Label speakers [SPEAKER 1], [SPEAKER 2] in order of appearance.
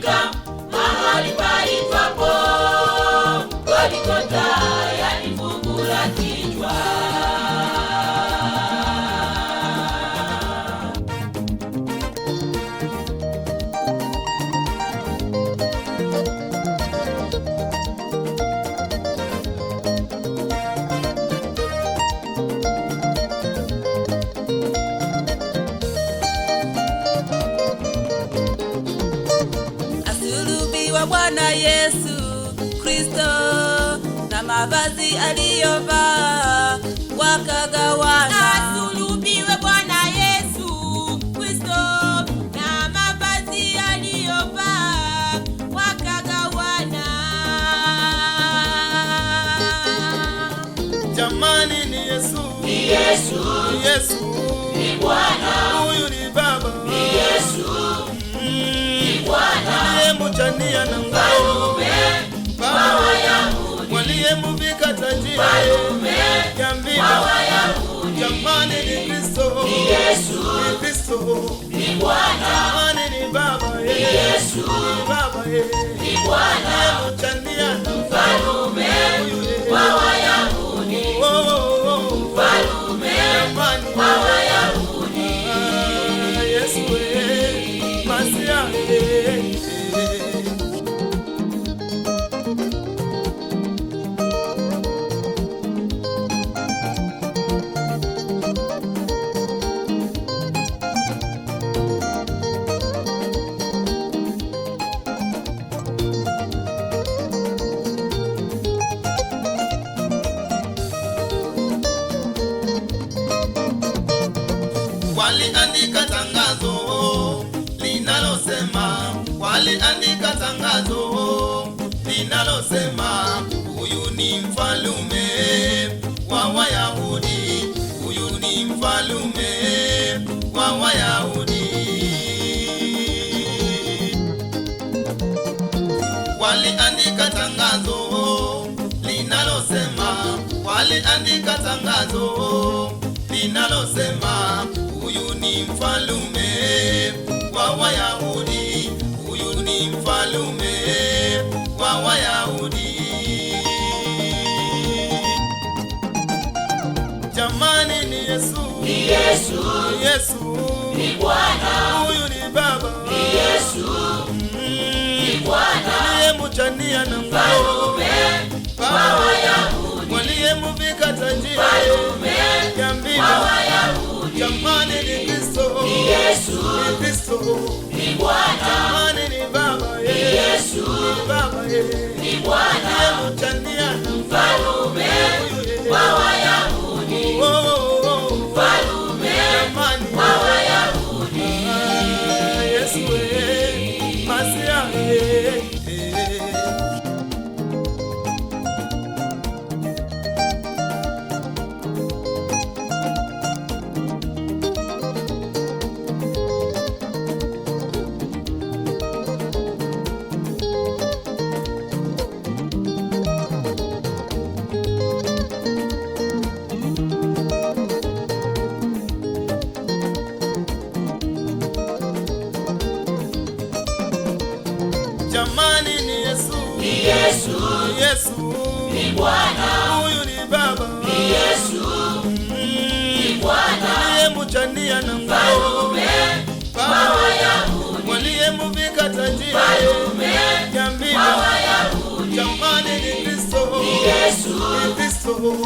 [SPEAKER 1] alifika mahali paitwapo Golgotha, yani fungu la kichwa.
[SPEAKER 2] Asulubiwa Bwana Yesu Kristo, na mavazi aliyovaa wakagawana.
[SPEAKER 3] Asulubiwe Bwana Yesu Kristo, na mavazi aliyovaa wakagawana.
[SPEAKER 4] Jamani ni Yesu,
[SPEAKER 1] Ni Yesu,
[SPEAKER 4] ni Yesu,
[SPEAKER 1] ni Bwana.
[SPEAKER 4] huyu ni Baba,
[SPEAKER 1] Ni Yesu, ni Bwana.
[SPEAKER 4] aliyemchania na ngao
[SPEAKER 1] Baba Wayahudi,
[SPEAKER 4] waliyemuvika tajiri
[SPEAKER 1] Mfalume
[SPEAKER 4] ya
[SPEAKER 1] wa
[SPEAKER 4] mbingu.
[SPEAKER 1] Wayahudi.
[SPEAKER 4] Jamani ni Kristo,
[SPEAKER 1] Ni Yesu,
[SPEAKER 4] ni Kristo,
[SPEAKER 1] ni Bwana.
[SPEAKER 4] jamani ni Baba,
[SPEAKER 1] Ni Yesu,
[SPEAKER 4] ni Baba,
[SPEAKER 1] ni Bwana.
[SPEAKER 4] aliyemchania na
[SPEAKER 1] Mfalume wa Wayahudi, Mfalume wa Wayahudi.
[SPEAKER 4] Yesu Masia. Waliandika tangazo linalosema huyu ni mfalume wa Wayahudi, huyu ni mfalume wa Wayahudi. Waliandika tangazo linalosema huyu ni mfalume wa Wayahudi, huyu ni mfalume wa Wayahudi. Jamani ni Yesu,
[SPEAKER 1] Ni Yesu,
[SPEAKER 4] ni Yesu,
[SPEAKER 1] ni Bwana.
[SPEAKER 4] huyu ni Baba,
[SPEAKER 1] Ni Yesu, ni Bwana.
[SPEAKER 4] aliyemchania na ngao
[SPEAKER 1] Mfalume wa Wayahudi,
[SPEAKER 4] waliyemuvika tajiri
[SPEAKER 1] Mfalume
[SPEAKER 4] ya mbingu.
[SPEAKER 1] wa Wayahudi.
[SPEAKER 4] Jamani ni Kristo,
[SPEAKER 1] Ni Yesu,
[SPEAKER 4] ni Kristo,
[SPEAKER 1] ni Bwana.
[SPEAKER 4] jamani ni Baba,
[SPEAKER 1] Ni Yesu,
[SPEAKER 4] ni Baba,
[SPEAKER 1] ni Bwana.
[SPEAKER 4] aliyemchania na
[SPEAKER 1] Mfalume wa Wayahudi, Mfalume
[SPEAKER 4] jamani
[SPEAKER 1] wa Wayahudi.
[SPEAKER 4] Yesu Masia. Jamani ni Yesu,
[SPEAKER 1] Ni Yesu,
[SPEAKER 4] ni Yesu,
[SPEAKER 1] ni Bwana.
[SPEAKER 4] huyu ni Baba,
[SPEAKER 1] Ni Yesu, ni Bwana.
[SPEAKER 4] aliyemchania na ngao
[SPEAKER 1] Mfalume wa Wayahudi,
[SPEAKER 4] waliyemuvika tajiri
[SPEAKER 1] Mfalume
[SPEAKER 4] ya mbingu.
[SPEAKER 1] wa Wayahudi.
[SPEAKER 4] Jamani ni Kristo,
[SPEAKER 1] Ni Yesu,
[SPEAKER 4] ni Kristo,